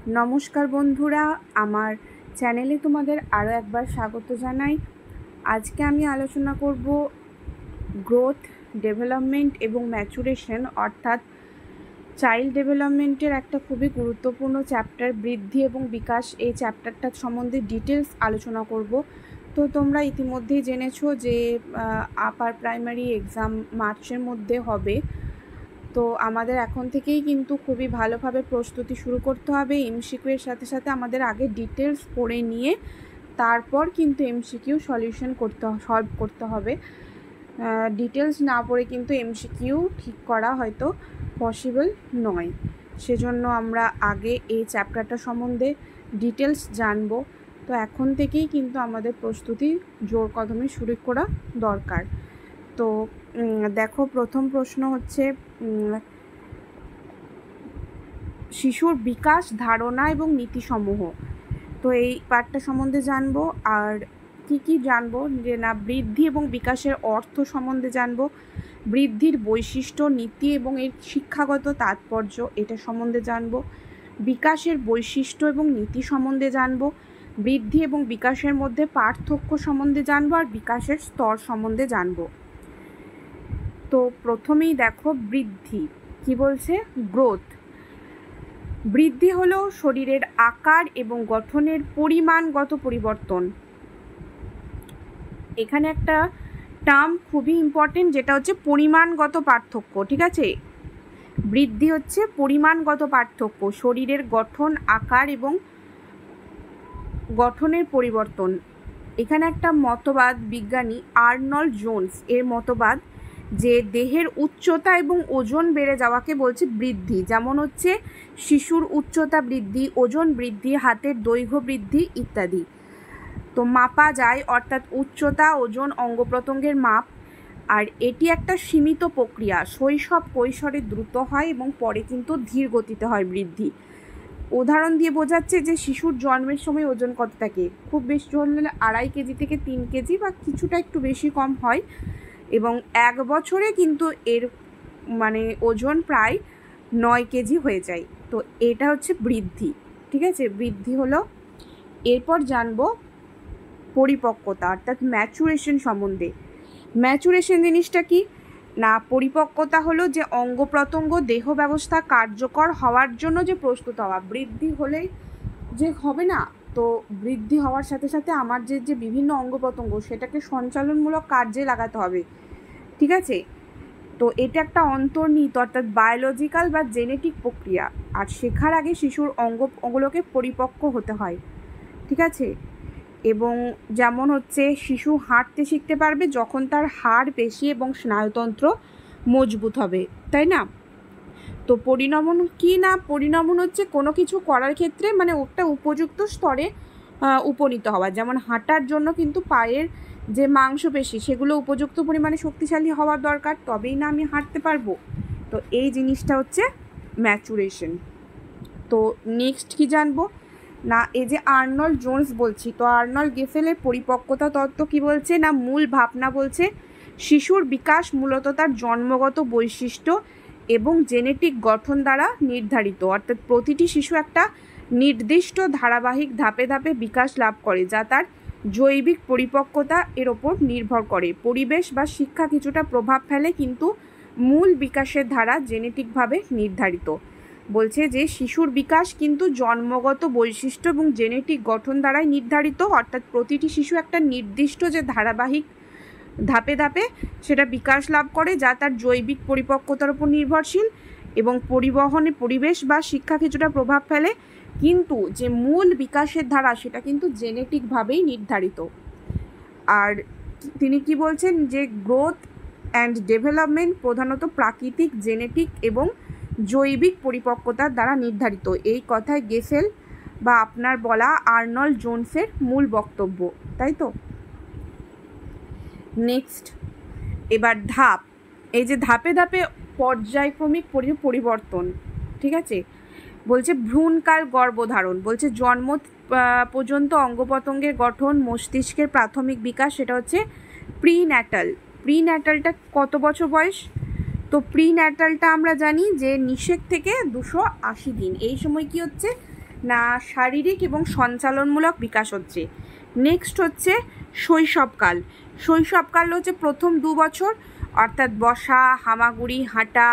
নমস্কার বন্ধুরা, আমার চ্যানেলে তোমাদের আরও একবার স্বাগত জানাই। আজকে আমি আলোচনা করব গ্রোথ, ডেভেলপমেন্ট এবং ম্যাচুরেশন অর্থাৎ চাইল্ড ডেভেলপমেন্টের একটা খুবই গুরুত্বপূর্ণ চ্যাপ্টার বৃদ্ধি এবং বিকাশ। এই চ্যাপ্টারটা সম্বন্ধে ডিটেলস আলোচনা করব। তো তোমরা ইতিমধ্যেই জেনেছো যে আপার প্রাইমারি এক্সাম মার্চের মধ্যে হবে। তো আমাদের এখন থেকেই কিন্তু খুবই ভালোভাবে প্রস্তুতি শুরু করতে হবে। এমসিকিউ এর সাথে সাথে আমাদের আগে ডিটেলস পড়ে নিয়ে তারপর কিন্তু এমসিকিউ সলভ করতে হবে। ডিটেলস না পড়ে কিন্তু এমসিকিউ ঠিক করা হয়তো পসিবল নয়। সেজন্য আমরা আগে এই চ্যাপ্টারটা সম্বন্ধে ডিটেলস জানবো। তো এখন থেকেই কিন্তু আমাদের প্রস্তুতি জোর কদমে শুরু করা দরকার। তো দেখো, প্রথম প্রশ্ন হচ্ছে শিশুর বিকাশ, ধারণা এবং নীতিসমূহ। তো এই পার্টটা সম্বন্ধে জানবো। আর কি জানবো যে না, বৃদ্ধি এবং বিকাশের অর্থ সম্বন্ধে জানবো, বৃদ্ধির বৈশিষ্ট্য, নীতি এবং এর শিক্ষাগত তাৎপর্য এটা সম্বন্ধে জানবো, বিকাশের বৈশিষ্ট্য এবং নীতি সম্বন্ধে জানবো, বৃদ্ধি এবং বিকাশের মধ্যে পার্থক্য সম্বন্ধে জানবো, আর বিকাশের স্তর সম্বন্ধে জানবো। তো প্রথমেই দেখো, বৃদ্ধি কি বলছে? গ্রোথ। বৃদ্ধি হলো শরীরের আকার এবং গঠনের পরিমাণগত পরিবর্তন। এখানে একটা টার্ম খুবই ইম্পর্টেন্ট, যেটা হচ্ছে পরিমাণগত পার্থক্য। ঠিক আছে, বৃদ্ধি হচ্ছে পরিমাণগত পার্থক্য, শরীরের গঠন, আকার এবং গঠনের পরিবর্তন। এখানে একটা মতবাদ, বিজ্ঞানী আর্নল্ড জোন্স এর মতবাদ, যে দেহের উচ্চতা এবং ওজন বেড়ে যাওয়াকে বলছে বৃদ্ধি। যেমন হচ্ছে শিশুর উচ্চতা বৃদ্ধি, ওজন বৃদ্ধি, হাতের দৈর্ঘ্য বৃদ্ধি ইত্যাদি। তো মাপা যায়, অর্থাৎ উচ্চতা, ওজন অঙ্গ প্রত্যঙ্গের মাপ। আর এটি একটা সীমিত প্রক্রিয়া, শৈশব কৈশোরে দ্রুত হয় এবং পরে কিন্তু ধীর গতিতে হয় বৃদ্ধি। উদাহরণ দিয়ে বোঝাচ্ছে যে শিশুর জন্মের সময় ওজন কত থাকে, খুব বেশি হলে 2.5 কেজি থেকে 3 কেজি বা কিছুটা একটু বেশি কম হয়, এবং 1 বছরে কিন্তু এর ওজন প্রায় 9 কেজি হয়ে যায়। তো এটা হচ্ছে বৃদ্ধি। ঠিক আছে, বৃদ্ধি হলো। এরপর জানবো পরিপক্কতা অর্থাৎ ম্যাচুরেশন সম্বন্ধে। ম্যাচুরেশন জিনিসটা কি না, পরিপক্কতা হলো যে অঙ্গ প্রত্যঙ্গ, দেহ ব্যবস্থা কার্যকর হওয়ার জন্য যে প্রস্তুত হওয়া। বৃদ্ধি হলেই যে হবে না, তো বৃদ্ধি হওয়ার সাথে সাথে আমার যে বিভিন্ন অঙ্গ প্রত্যঙ্গ সেটাকে সঞ্চালনমূলক কার্যে লাগাতে হবে। ঠিক আছে, তো এটা একটা অন্তর্নিহিত অর্থাৎ বায়োলজিক্যাল বা জেনেটিক প্রক্রিয়া। আর শেখার আগে শিশুর অঙ্গগুলোকে পরিপক্ক হতে হয়। ঠিক আছে, এবং যেমন হচ্ছে শিশু হাঁটতে শিখতে পারবে যখন তার হাড়, পেশি এবং স্নায়ুতন্ত্র মজবুত হবে, তাই না? তো পরিণমন কি না, পরিণমন হচ্ছে কোনো কিছু করার ক্ষেত্রে ওটা উপযুক্ত স্তরে উপনীত হওয়া। যেমন হাঁটার জন্য কিন্তু পায়ের যে মাংসপেশি সেগুলো উপযুক্ত পরিমাণে শক্তিশালী হওয়ার দরকার, তবেই না আমি হাঁটতে পারবো। তো এই জিনিসটা হচ্ছে ম্যাচুরেশন। তো নেক্সট কি জানবো না, এই যে আর্নল্ড জোন্স বলছি, তো আর্নল্ড গেসেলের পরিপক্কতা তত্ত্ব কি বলছে না, মূল ভাবনা বলছে শিশুর বিকাশ মূলত তার জন্মগত বৈশিষ্ট্য এবং জেনেটিক গঠন দ্বারা নির্ধারিত। অর্থাৎ প্রতিটি শিশু একটা নির্দিষ্ট ধারাবাহিক ধাপে ধাপে বিকাশ লাভ করে, যা তার জৈবিক পরিপক্কতা এর ওপর নির্ভর করে। পরিবেশ বা শিক্ষা কিছুটা প্রভাব ফেলে, কিন্তু মূল বিকাশের ধারা জেনেটিকভাবে নির্ধারিত। বলছে যে শিশুর বিকাশ কিন্তু জন্মগত বৈশিষ্ট্য এবং জেনেটিক গঠন দ্বারাই নির্ধারিত। অর্থাৎ প্রতিটি শিশু একটা নির্দিষ্ট যে ধারাবাহিক ধাপে ধাপে সেটা বিকাশ লাভ করে, যা তার জৈবিক পরিপক্কতার উপর নির্ভরশীল, এবং পরিবেশ বা শিক্ষা কিছুটা প্রভাব ফেলে, কিন্তু যে মূল বিকাশের ধারা সেটা কিন্তু জেনেটিকভাবেই নির্ধারিত। আর তিনি কি বলছেন যে গ্রোথ অ্যান্ড ডেভেলপমেন্ট প্রধানত প্রাকৃতিক, জেনেটিক এবং জৈবিক পরিপক্কতার দ্বারা নির্ধারিত। এই কথায় গেসেল বা আপনার বলা আর্নল্ড জোন্সের মূল বক্তব্য, তাই তো? নেক্সট, এবার ধাপ। এই যে ধাপে ধাপে পর্যায়ক্রমিক পরিবর্তন। ঠিক আছে, বলছে ভ্রূণকাল গর্ভধারণ, বলছে জন্ম পর্যন্ত অঙ্গ প্রত্যঙ্গের গঠন, মস্তিষ্কের প্রাথমিক বিকাশ, সেটা হচ্ছে প্রিন্যাটাল। প্রিন্যাটালটা কত বছর বয়স? তো প্রিন্যাটালটা আমরা জানি যে নিষেক থেকে 280 দিন। এই সময় কি হচ্ছে না শারীরিক এবং সঞ্চালনমূলক বিকাশ হচ্ছে। নেক্সট হচ্ছে শৈশবকাল। শৈশবকাল হচ্ছে প্রথম 2 বছর, অর্থাৎ বসা, হামাগুড়ি, হাঁটা,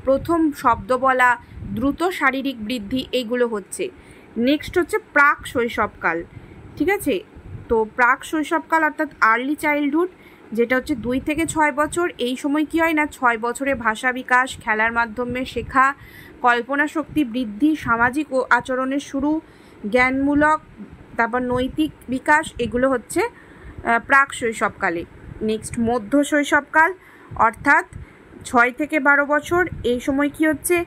প্রথম শব্দ বলা, দ্রুত শারীরিক বৃদ্ধি, এইগুলো হচ্ছে। নেক্সট হচ্ছে প্রাক শৈশবকাল। ঠিক আছে, তো প্রাক শৈশবকাল অর্থাৎ আর্লি চাইল্ডহুড, যেটা হচ্ছে 2 থেকে 6 বছর। এই সময় কী হয় না, 6 বছরে ভাষা বিকাশ, খেলার মাধ্যমে শেখা, কল্পনা শক্তি বৃদ্ধি, সামাজিক ও আচরণের শুরু, জ্ঞানমূলক, তারপর নৈতিক বিকাশ, এগুলো হচ্ছে প্রাক শৈশবকালে। নেক্সট মধ্য শৈশবকাল অর্থাৎ 6 থেকে 12 বছর। এই সময় কি হচ্ছে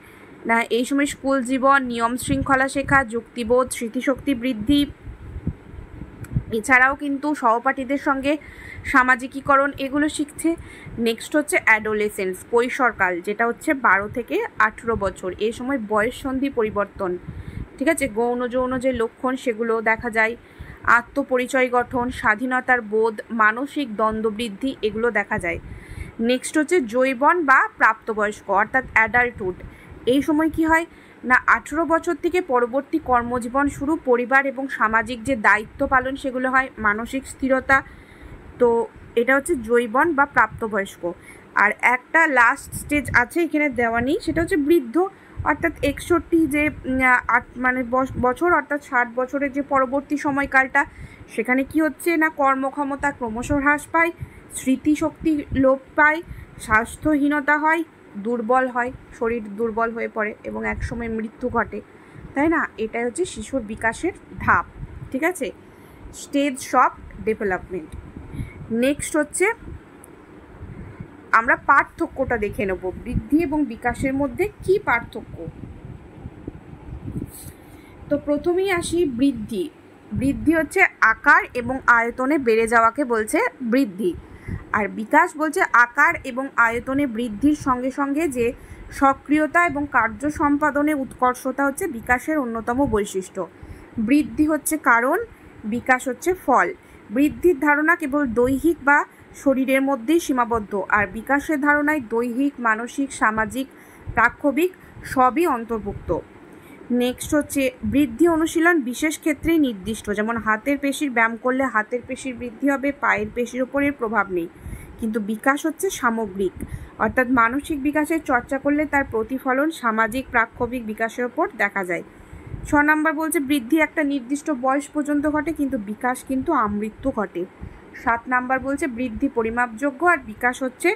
না, এই সময় স্কুল জীবন, নিয়ম শৃঙ্খলা শেখা, যুক্তিবোধ, স্মৃতিশক্তি বৃদ্ধি, এছাড়াও কিন্তু সহপাঠীদের সঙ্গে সামাজিকীকরণ, এগুলো শিখছে। নেক্সট হচ্ছে অ্যাডোলেসেন্স, কৈশোরকাল, যেটা হচ্ছে 12 থেকে 18 বছর। এই সময় বয়ঃসন্ধি পরিবর্তন, ঠিক আছে, গৌণ যৌন যে লক্ষণ সেগুলো দেখা যায়, আত্মপরিচয় গঠন, স্বাধীনতার বোধ, মানসিক দ্বন্দ্ব বৃদ্ধি, এগুলো দেখা যায়। নেক্সট হচ্ছে যৌবন বা প্রাপ্তবয়স্ক অর্থাৎ অ্যাডাল্টহুড। এই সময় কি হয় না, 18 বছর থেকে পরবর্তী কর্মজীবন শুরু, পরিবার এবং সামাজিক যে দায়িত্ব পালন সেগুলো হয়, মানসিক স্থিরতা। তো এটা হচ্ছে যৌবন বা প্রাপ্তবয়স্ক। আর একটা লাস্ট স্টেজ আছে এখানে দেওয়া নেই, সেটা হচ্ছে বৃদ্ধ, অর্থাৎ 61 যে মানে বছর, অর্থাৎ 60 বছরের যে পরবর্তী সময়কালটা, সেখানে কি হচ্ছে না, কর্মক্ষমতা ক্রমশ হ্রাস পায়, স্মৃতিশক্তি লোপ পায়, স্বাস্থ্যহীনতা হয়, দুর্বল হয়, শরীর দুর্বল হয়ে পড়ে এবং একসময় মৃত্যু ঘটে, তাই না? এটাই হচ্ছে শিশুর বিকাশের ধাপ, ঠিক আছে, স্টেজ অফ ডেভেলপমেন্ট। নেক্সট হচ্ছে আমরা পার্থক্যটা দেখে নেব, বৃদ্ধি এবং বিকাশের মধ্যে কি পার্থক্য। তো প্রথমেই আসি বৃদ্ধি। বৃদ্ধি হচ্ছে আকার এবং আয়তনে বেড়ে যাওয়াকে বলছে বৃদ্ধি, আর বিকাশ বলছে আকার এবং আয়তনে বৃদ্ধির সঙ্গে সঙ্গে যে সক্রিয়তা এবং কার্য সম্পাদনে উৎকর্ষতা হচ্ছে বিকাশের অন্যতম বৈশিষ্ট্য। বৃদ্ধি হচ্ছে কারণ, বিকাশ হচ্ছে ফল। বৃদ্ধির ধারণা কেবল দৈহিক বা শরীরের মধ্যেই সীমাবদ্ধ, আর বিকাশের ধারণায় দৈহিক, মানসিক, সামাজিক, প্রাক্ষবিক সবই অন্তর্ভুক্ত। নেক্সট হচ্ছে বৃদ্ধি অনুশীলন বিশেষ ক্ষেত্রেই নির্দিষ্ট, যেমন হাতের পেশির ব্যায়াম করলে হাতের পেশির বৃদ্ধি হবে, পায়ের পেশির ওপর এর প্রভাব নেই। কিন্তু বিকাশ হচ্ছে সামগ্রিক, অর্থাৎ মানসিক বিকাশের চর্চা করলে তার প্রতিফলন সামাজিক প্রাক্ষবিক বিকাশের ওপর দেখা যায়। 6 নম্বর বলছে বৃদ্ধি একটা নির্দিষ্ট বয়স পর্যন্ত ঘটে, কিন্তু বিকাশ কিন্তু আমৃত্যু ঘটে। 7 নম্বর বলছে বৃদ্ধি পরিমাপযোগ্য আর বিকাশ হচ্ছে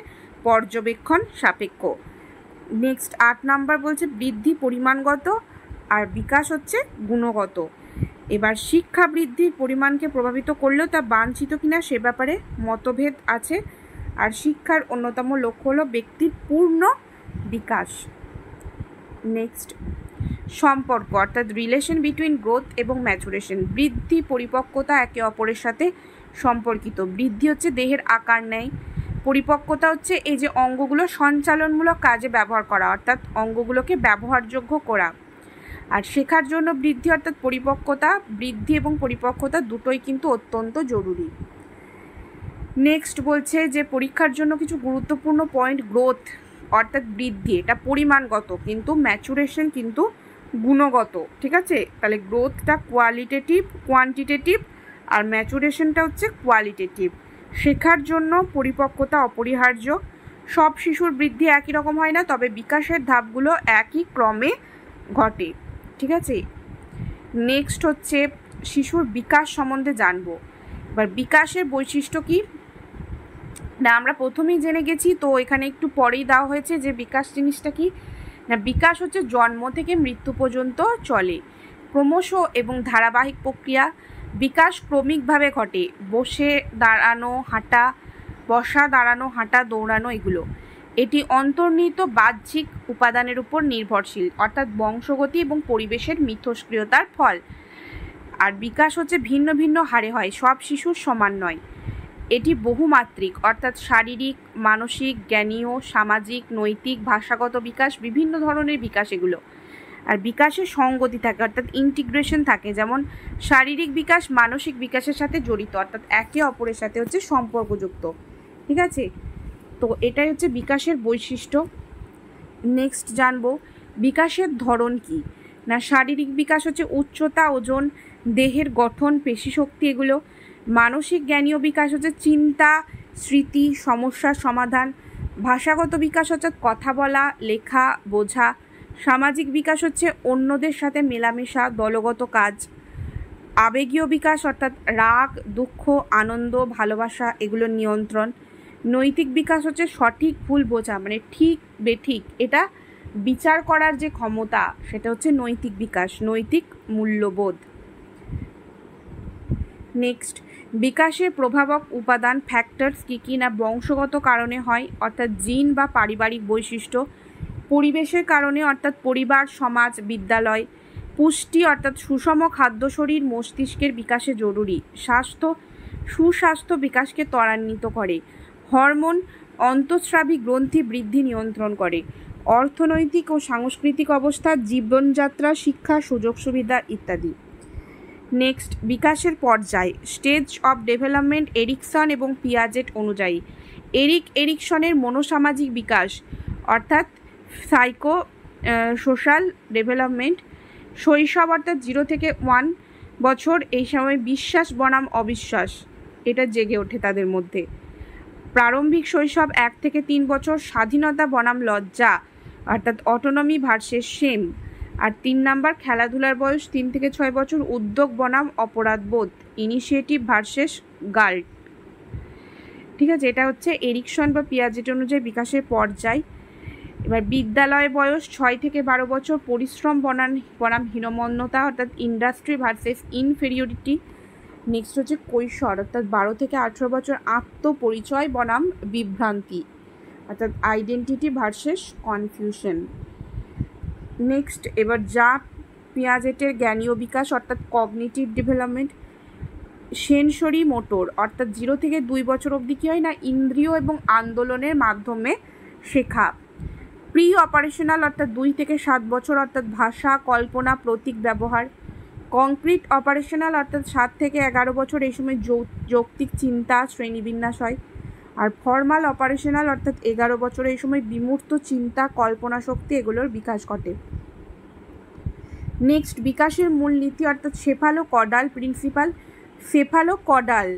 পর্যবেক্ষণ সাপেক্ষ। নেক্সট 8 নম্বর বলছে বৃদ্ধি পরিমাণগত আর বিকাশ হচ্ছে গুণগত। এবার শিক্ষা বৃদ্ধির পরিমাণকে প্রভাবিত করলেও তা বাঞ্ছিত কিনা সে ব্যাপারে মতভেদ আছে, আর শিক্ষার অন্যতম লক্ষ্য হলো ব্যক্তির পূর্ণ বিকাশ। নেক্সট সম্পর্ক অর্থাৎ রিলেশন বিটুইন গ্রোথ এবং ম্যাচুরেশন। বৃদ্ধি পরিপক্কতা একে অপরের সাথে সম্পর্কিত। বৃদ্ধি হচ্ছে দেহের আকার নেয়, পরিপক্কতা হচ্ছে এই যে অঙ্গগুলো সঞ্চালনমূলক কাজে ব্যবহার করা, অর্থাৎ অঙ্গগুলোকে ব্যবহারযোগ্য করা। আর শেখার জন্য বৃদ্ধি অর্থাৎ পরিপক্কতা, বৃদ্ধি এবং পরিপক্কতা দুটোই কিন্তু অত্যন্ত জরুরি। নেক্সট বলছে যে পরীক্ষার জন্য কিছু গুরুত্বপূর্ণ পয়েন্ট। গ্রোথ অর্থাৎ বৃদ্ধি, এটা পরিমাণগত, কিন্তু ম্যাচুরেশন কিন্তু গুণগত, ঠিক আছে? তাহলে গ্রোথটা কোয়ান্টিটেটিভ আর ম্যাচুরেশনটা হচ্ছে কোয়ালিটেটিভ। শেখার জন্য পরিপক্কতা অপরিহার্য। সব শিশুর বৃদ্ধি একই রকম হয় না, তবে বিকাশের ধাপগুলো একই ক্রমে ঘটে, ঠিক আছে? নেক্সট হচ্ছে শিশুর বিকাশ সম্বন্ধে জানবো। এবার বিকাশের বৈশিষ্ট্য কি না, আমরা প্রথমেই জেনে গেছি, তো এখানে একটু পরেই দেওয়া হয়েছে যে বিকাশ জিনিসটা কি না। বিকাশ হচ্ছে জন্ম থেকে মৃত্যু পর্যন্ত চলে, ক্রমশ এবং ধারাবাহিক প্রক্রিয়া। বিকাশ ক্রমিকভাবে ঘটে, বসা দাঁড়ানো হাঁটা, দৌড়ানো, এগুলো। এটি অন্তর্নিহিত বাহ্যিক উপাদানের উপর নির্ভরশীল, অর্থাৎ বংশগতি এবং পরিবেশের মিথস্ক্রিয়তার ফল। আর বিকাশ হচ্ছে ভিন্ন ভিন্ন হারে হয়, সব শিশুর সমান নয়। এটি বহুমাত্রিক, অর্থাৎ শারীরিক, মানসিক, জ্ঞানীয়, সামাজিক, নৈতিক, ভাষাগত বিকাশ, বিভিন্ন ধরনের বিকাশ এগুলো। আর বিকাশের সঙ্গতি থাকে, অর্থাৎ ইন্টিগ্রেশন থাকে, যেমন শারীরিক বিকাশ মানসিক বিকাশের সাথে জড়িত, অর্থাৎ একে অপরের সাথে হচ্ছে সম্পর্কযুক্ত, ঠিক আছে? তো এটাই হচ্ছে বিকাশের বৈশিষ্ট্য। নেক্সট জানবো বিকাশের ধরন কি না শারীরিক বিকাশ হচ্ছে উচ্চতা, ওজন, দেহের গঠন, পেশিশক্তি এগুলো। মানসিক জ্ঞানীয় বিকাশ হচ্ছে চিন্তা, স্মৃতি, সমস্যার সমাধান। ভাষাগত বিকাশ হচ্ছে কথা বলা, লেখা, বোঝা। সামাজিক বিকাশ হচ্ছে অন্যদের সাথে মেলামেশা, দলগত কাজ। আবেগীয় বিকাশ অর্থাৎ রাগ, দুঃখ, আনন্দ, ভালোবাসা এগুলোর নিয়ন্ত্রণ। নৈতিক বিকাশ হচ্ছে সঠিক ভুল বোঝা, মানে ঠিক বেঠিক এটা বিচার করার যে ক্ষমতা, সেটা হচ্ছে নৈতিক বিকাশ, নৈতিক মূল্যবোধ। নেক্সট, বিকাশের প্রভাবক উপাদান ফ্যাক্টরস কী কী? না বংশগত কারণে হয় অর্থাৎ জিন বা পারিবারিক বৈশিষ্ট্য। পরিবেশের কারণে অর্থাৎ পরিবার, সমাজ, বিদ্যালয়। পুষ্টি অর্থাৎ সুষম খাদ্য শরীর মস্তিষ্কের বিকাশে জরুরি। স্বাস্থ্য, সুস্বাস্থ্য বিকাশকে ত্বরান্বিত করে। হরমোন অন্তঃস্রাবী গ্রন্থি বৃদ্ধি নিয়ন্ত্রণ করে। অর্থনৈতিক ও সাংস্কৃতিক অবস্থা, জীবনযাত্রা, শিক্ষা, সুযোগ সুবিধা ইত্যাদি। নেক্সট, বিকাশের পর্যায় স্টেজ অফ ডেভেলপমেন্ট এরিকসন এবং পিয়াজেট অনুযায়ী। এরিকসনের মনোসামাজিক বিকাশ অর্থাৎ সাইকো সোশ্যাল ডেভেলপমেন্ট। শৈশব অর্থাৎ 0 থেকে 1 বছর, এই সময় বিশ্বাস বনাম অবিশ্বাস এটা জেগে ওঠে তাদের মধ্যে। প্রারম্ভিক শৈশব 1 থেকে 3 বছর, স্বাধীনতা বনাম লজ্জা অর্থাৎ অটোনমি ভার্সেস শেম। আর 3 নাম্বার খেলাধুলার বয়স 3 থেকে 6 বছর, উদ্যোগ বনাম অপরাধবোধ, ইনিশিয়েটিভ ভার্সেস গাল্ট। ঠিক আছে, এটা হচ্ছে এরিকসন বা পিয়াজেট অনুযায়ী বিকাশের পর্যায়। এবার বিদ্যালয় বয়স 6 থেকে 12 বছর, পরিশ্রম বনাম হীনমন্যতা অর্থাৎ ইন্ডাস্ট্রি ভার্সেস ইনফেরিয়রিটি। নেক্সট হচ্ছে কৈশোর অর্থাৎ 12 থেকে 18 বছর, আত্মপরিচয় বনাম বিভ্রান্তি অর্থাৎ আইডেন্টিটি ভার্সেস কনফিউশন। নেক্সট, এবার যা পিয়াজেটের জ্ঞানীয় বিকাশ অর্থাৎ কগনিটিভ ডেভেলপমেন্ট। সেন্সরি মোটর অর্থাৎ 0 থেকে 2 বছর অবধি কী হয় না ইন্দ্রিয় এবং আন্দোলনের মাধ্যমে শেখা। প্রি অপারেশনাল অর্থাৎ 2 থেকে 7 বছর অর্থাৎ ভাষা, কল্পনা, প্রতীক ব্যবহার। কংক্রিট অপারেশনাল অর্থাৎ 7 থেকে 11 বছর, এই সময় যৌক্তিক চিন্তা, শ্রেণীবিন্যাস হয়। আর ফর্মাল অপারেশনাল অর্থাৎ 11 বছর, এই সময় বিমূর্ত চিন্তা, কল্পনা শক্তি এগুলোর বিকাশ ঘটে। নেক্সট, বিকাশের মূলনীতি অর্থাৎ সেফালোকডাল প্রিন্সিপাল। সেফালোকডাল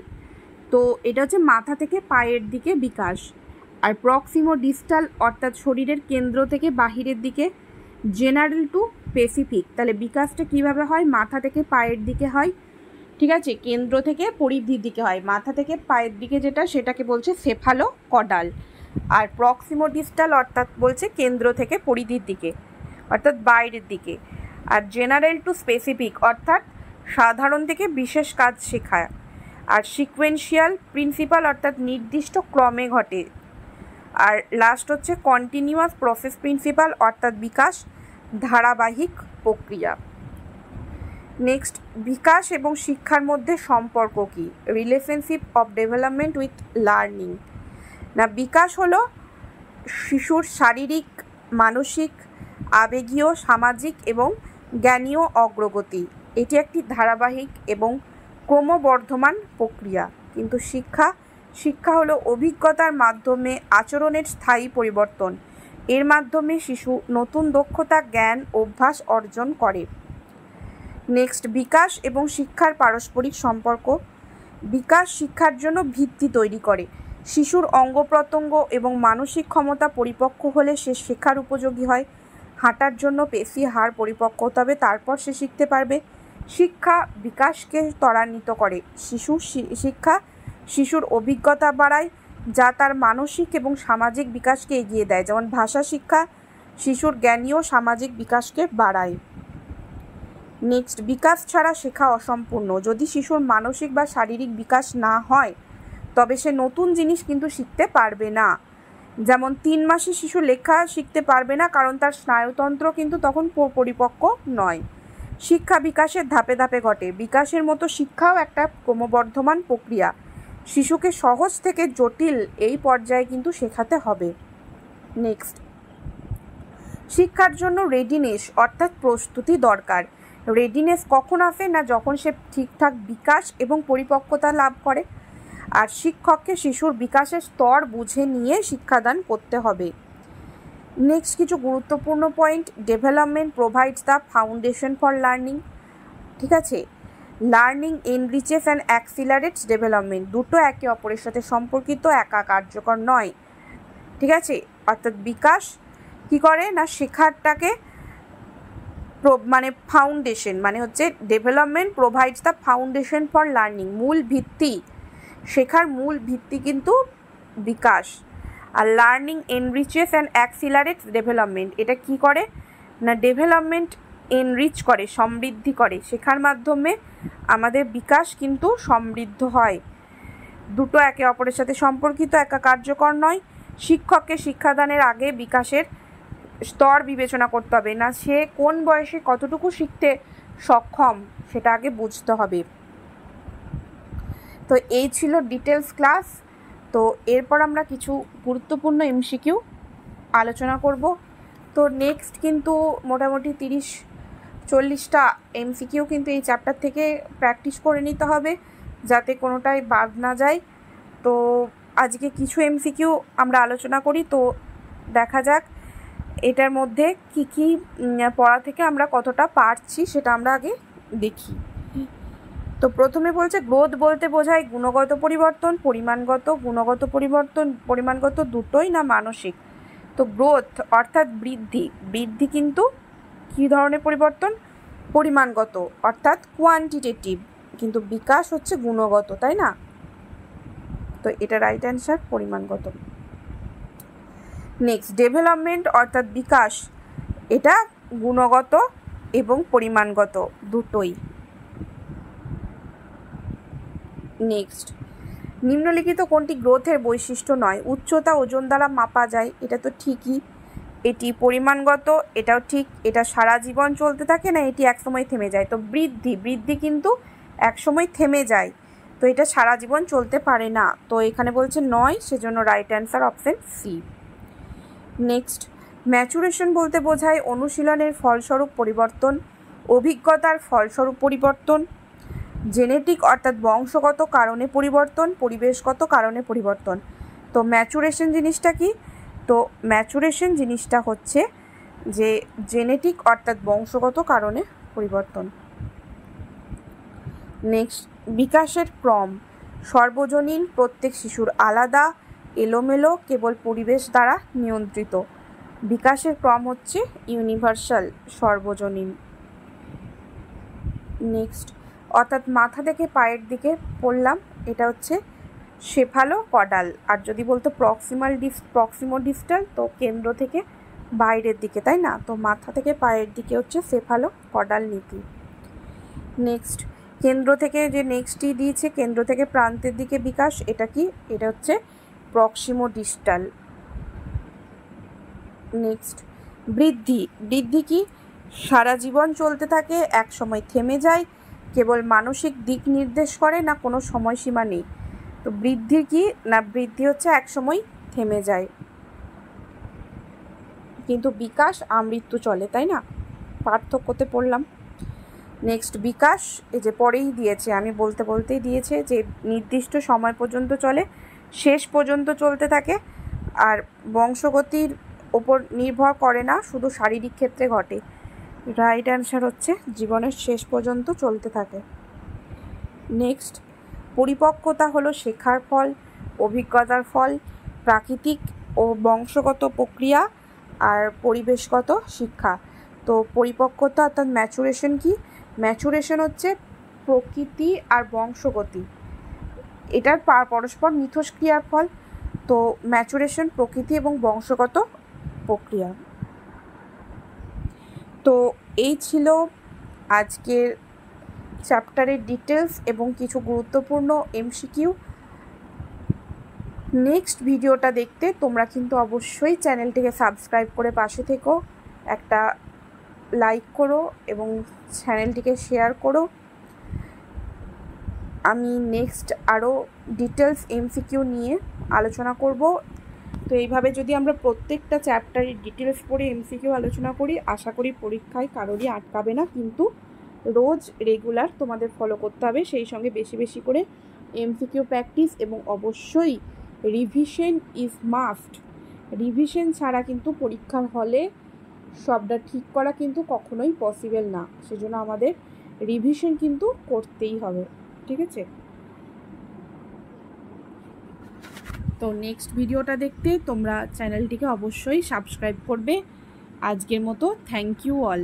তো এটা হচ্ছে মাথা থেকে পায়ের দিকে বিকাশ। আর প্রক্সিমো ডিস্টাল অর্থাৎ শরীরের কেন্দ্র থেকে বাহিরের দিকে। জেনারেল টু স্পেসিফিক, তাহলে বিকাশটা কিভাবে হয়? মাথা থেকে পায়ের দিকে হয়, ঠিক আছে, কেন্দ্র থেকে পরিধির দিকে হয়। মাথা থেকে পায়ের দিকে যেটা, সেটাকে বলছে সেফালোকডাল। আর প্রক্সিমো ডিস্টাল অর্থাৎ বলছে কেন্দ্র থেকে পরিধির দিকে অর্থাৎ বাইরের দিকে। আর জেনারেল টু স্পেসিফিক অর্থাৎ সাধারণ থেকে বিশেষ কাজ শেখায়। আর সিকোয়েন্সিয়াল প্রিন্সিপাল অর্থাৎ নির্দিষ্ট ক্রমে ঘটে। আর লাস্ট হচ্ছে কন্টিনিউয়াস প্রসেস প্রিন্সিপাল অর্থাৎ বিকাশ ধারাবাহিক প্রক্রিয়া। নেক্সট, বিকাশ এবং শিক্ষার মধ্যে সম্পর্ক কী? Relationship of development with learning. না বিকাশ হলো শিশুর শারীরিক, মানসিক, আবেগীয়, সামাজিক এবং জ্ঞানীয় অগ্রগতি। এটি একটি ধারাবাহিক এবং ক্রমবর্ধমান প্রক্রিয়া। কিন্তু শিক্ষা হলো অভিজ্ঞতার মাধ্যমে আচরণের স্থায়ী পরিবর্তন। এর মাধ্যমে শিশু নতুন দক্ষতা, জ্ঞান, অভ্যাস অর্জন করে। নেক্সট, বিকাশ এবং শিক্ষার পারস্পরিক সম্পর্ক। বিকাশ শিক্ষার জন্য ভিত্তি তৈরি করে। শিশুর অঙ্গ প্রত্যঙ্গ এবং মানসিক ক্ষমতা পরিপক্ক হলে সে শেখার উপযোগী হয়। হাঁটার জন্য পেশি, হাড় পরিপক্ক হতে হবে, তারপর সে শিখতে পারবে। শিক্ষা বিকাশকে ত্বরান্বিত করে। শিক্ষা শিশুর অভিজ্ঞতা বাড়ায়, যা তার মানসিক এবং সামাজিক বিকাশকে এগিয়ে দেয়। যেমন ভাষা শিক্ষা শিশুর জ্ঞানীয় সামাজিক বিকাশকে বাড়ায়। নেক্সট, বিকাশ ছাড়া শেখা অসম্পূর্ণ। যদি শিশুর মানসিক বা শারীরিক বিকাশ না হয় তবে সে নতুন জিনিস কিন্তু শিখতে পারবে না। যেমন 3 মাসে শিশু লেখা শিখতে পারবে না, কারণ তার স্নায়ুতন্ত্র কিন্তু তখন পরিপক্ক নয়। শিক্ষা বিকাশের ধাপে ধাপে ঘটে। বিকাশের মতো শিক্ষাও একটা ক্রমবর্ধমান প্রক্রিয়া। শিশুকে সহজ থেকে জটিল এই পর্যায়ে কিন্তু শেখাতে হবে। নেক্সট, শিক্ষার জন্য রেডিনেস অর্থাৎ প্রস্তুতি দরকার। রেডিনেস কখন আসে? না যখন সে ঠিকঠাক বিকাশ এবং পরিপক্কতা লাভ করে। আর শিক্ষককে শিশুর বিকাশের স্তর বুঝে নিয়ে শিক্ষাদান করতে হবে। নেক্সট কিছু গুরুত্বপূর্ণ point, development provides the foundation for learning. ঠিক আছে, learning enriches and accelerates development, দুটো একে অপরের সাথে সম্পর্কিত, একা কার্যকর নয়। ঠিক আছে, অর্থাৎ বিকাশ কী করে না শেখারটাকে মানে ফাউন্ডেশন মানে হচ্ছে development provides the foundation for learning, মূল ভিত্তি, শেখার মূল ভিত্তি কিন্তু বিকাশ। আর learning enriches and accelerates development, এটা কি করে না ডেভেলপমেন্ট এনরিচ করে, সমৃদ্ধি করে, শেখার মাধ্যমে আমাদের বিকাশ কিন্তু সমৃদ্ধ হয়। দুটো একে অপরের সাথে সম্পর্কিত, একা কার্যকর নয়। শিক্ষককে শিক্ষাদানের আগে বিকাশের স্তর বিবেচনা করতে হবে, না সে কোন বয়সে কতটুকু শিখতে সক্ষম সেটা আগে বুঝতে হবে। তো এই ছিল ডিটেলস ক্লাস। তো এরপর আমরা কিছু গুরুত্বপূর্ণ এমসিকিউ আলোচনা করব। তো নেক্সট কিন্তু মোটামুটি 30-40টা এমসিকিউ কিন্তু এই চ্যাপ্টার থেকে প্র্যাকটিস করে নিতে হবে যাতে কোনোটাই বাদ না যায়। তো আজকে কিছু এমসিকিউ আমরা আলোচনা করি। তো দেখা যাক এটার মধ্যে কি কি পড়া থেকে আমরা কতটা পারছি সেটা আমরা আগে দেখি। তো প্রথমে বলছে গ্রোথ বলতে বোঝায় গুণগত পরিবর্তন, পরিমাণগত, গুণগত পরিবর্তন পরিমাণগত দুটোই না মানসিক। তো গ্রোথ অর্থাৎ বৃদ্ধি, বৃদ্ধি কিন্তু কী ধরনের পরিবর্তন, পরিমাণগত অর্থাৎ কোয়ান্টিটেটিভ, কিন্তু বিকাশ হচ্ছে গুণগত, তাই না? তো এটা রাইট অ্যান্সার, পরিমাণগত। নেক্সট ডেভেলপমেন্ট অর্থাৎ বিকাশ, এটা গুণগত এবং পরিমাণগত দুটোই। নেক্সট নিম্নলিখিত কোনটি গ্রোথের বৈশিষ্ট্য নয়? উচ্চতা ওজন দ্বারা মাপা যায়, এটা তো ঠিকই। এটি পরিমাণগত, এটাও ঠিক। এটা সারা জীবন চলতে থাকে না, এটি একসময় থেমে যায়। তো বৃদ্ধি, বৃদ্ধি কিন্তু একসময় থেমে যায়, তো এটা সারা জীবন চলতে পারে না। তো এখানে বলছে নয়, সেজন্য right answer option C. Next maturation বলতে বোঝায় অনুশীলনের ফলস্বরূপ পরিবর্তন, অভিজ্ঞতার ফলস্বরূপ পরিবর্তন, জেনেটিক অর্থাৎ বংশগত কারণে পরিবর্তন, পরিবেশগত কারণে পরিবর্তন। তো ম্যাচুরেশন জিনিসটা কি? তো ম্যাচুরেশন জিনিসটা হচ্ছে যে জেনেটিক অর্থাৎ বংশগত কারণে পরিবর্তন। নেক্সট বিকাশের ক্রম, সর্বজনীন, প্রত্যেক শিশুর আলাদা, এলোমেলো, কেবল পরিবেশ দ্বারা নিয়ন্ত্রিত। বিকাশের ক্রম হচ্ছে ইউনিভার্সাল, সর্বজনীন। নেক্সট অর্থাৎ মাথা থেকে পায়ের দিকে পড়লাম, এটা হচ্ছে সেফালো কডাল। আর যদি বলতো প্রক্সিমো ডিস্টাল, তো কেন্দ্র থেকে বাইরের দিকে, তাই না? তো মাথা থেকে পায়ের দিকে হচ্ছে সেফালো কডাল নীতি। নেক্সট কেন্দ্র থেকে যে নেক্সটই দিয়েছে, কেন্দ্র থেকে প্রান্তের দিকে বিকাশ, এটা কি? এটা হচ্ছে প্রক্সিমো ডিস্টাল। নেক্সট বৃদ্ধি, বৃদ্ধি কি? সারা জীবন চলতে থাকে, এক সময় থেমে যায়, কেবল মানসিক দিক নির্দেশ করে, না কোনো সময়সীমা নেই। তো বৃদ্ধি কি না বৃদ্ধি হচ্ছে এক সময় থেমে যায়, কিন্তু বিকাশ আমৃত্যু চলে, তাই না? পার্থক্যতে পড়লাম। নেক্সট বিকাশ, এই যে পরেই দিয়েছে, আমি বলতেই দিয়েছে যে নির্দিষ্ট সময় পর্যন্ত চলে, শেষ পর্যন্ত চলতে থাকে, আর বংশগতির ওপর নির্ভর করে না, শুধু শারীরিক ক্ষেত্রে ঘটে। রাইট অ্যান্সার হচ্ছে জীবনের শেষ পর্যন্ত চলতে থাকে। নেক্সট পরিপক্কতা হলো শেখার ফল, অভিজ্ঞতার ফল, প্রাকৃতিক ও বংশগত প্রক্রিয়া আর পরিবেশগত শিক্ষা। তো পরিপক্কতা অর্থাৎ ম্যাচুরেশন কি? ম্যাচুরেশন হচ্ছে প্রকৃতি আর বংশগতি, এটার পরস্পর মিথস্ক্রিয়ার ফল। তো ম্যাচুরেশন প্রকৃতি এবং বংশগত প্রক্রিয়া। তো এই ছিল আজকের চ্যাপ্টারের ডিটেলস এবং কিছু গুরুত্বপূর্ণ এমসিকিউ। নেক্সট ভিডিওটা দেখতে তোমরা কিন্তু অবশ্যই চ্যানেলটিকে সাবস্ক্রাইব করে পাশে থেকো, একটা লাইক করো এবং চ্যানেলটিকে শেয়ার করো। আমি নেক্সট আরও ডিটেলস এমসিকিউ নিয়ে আলোচনা করব। তো এইভাবে যদি আমরা প্রত্যেকটা চ্যাপ্টারের ডিটেলস পড়ে এমসিকিউ আলোচনা করি, আশা করি পরীক্ষায় কারোরই আটকাবে না। কিন্তু রোজ রেগুলার তোমাদের ফলো করতে হবে, সেই সঙ্গে বেশি বেশি করে এমসিকিউ প্র্যাকটিস, এবং অবশ্যই রিভিশন ইজ মাস্ট। রিভিশন ছাড়া কিন্তু পরীক্ষার হলে সবটা ঠিক করা কিন্তু কখনোই পসিবল না, সেজন্য আমাদের রিভিশন কিন্তু করতেই হবে, ঠিক আছে? তো নেক্সট ভিডিওটা দেখতে তোমরা চ্যানেলটিকে অবশ্যই সাবস্ক্রাইব করবে। আজকের মতো থ্যাংক ইউ অল।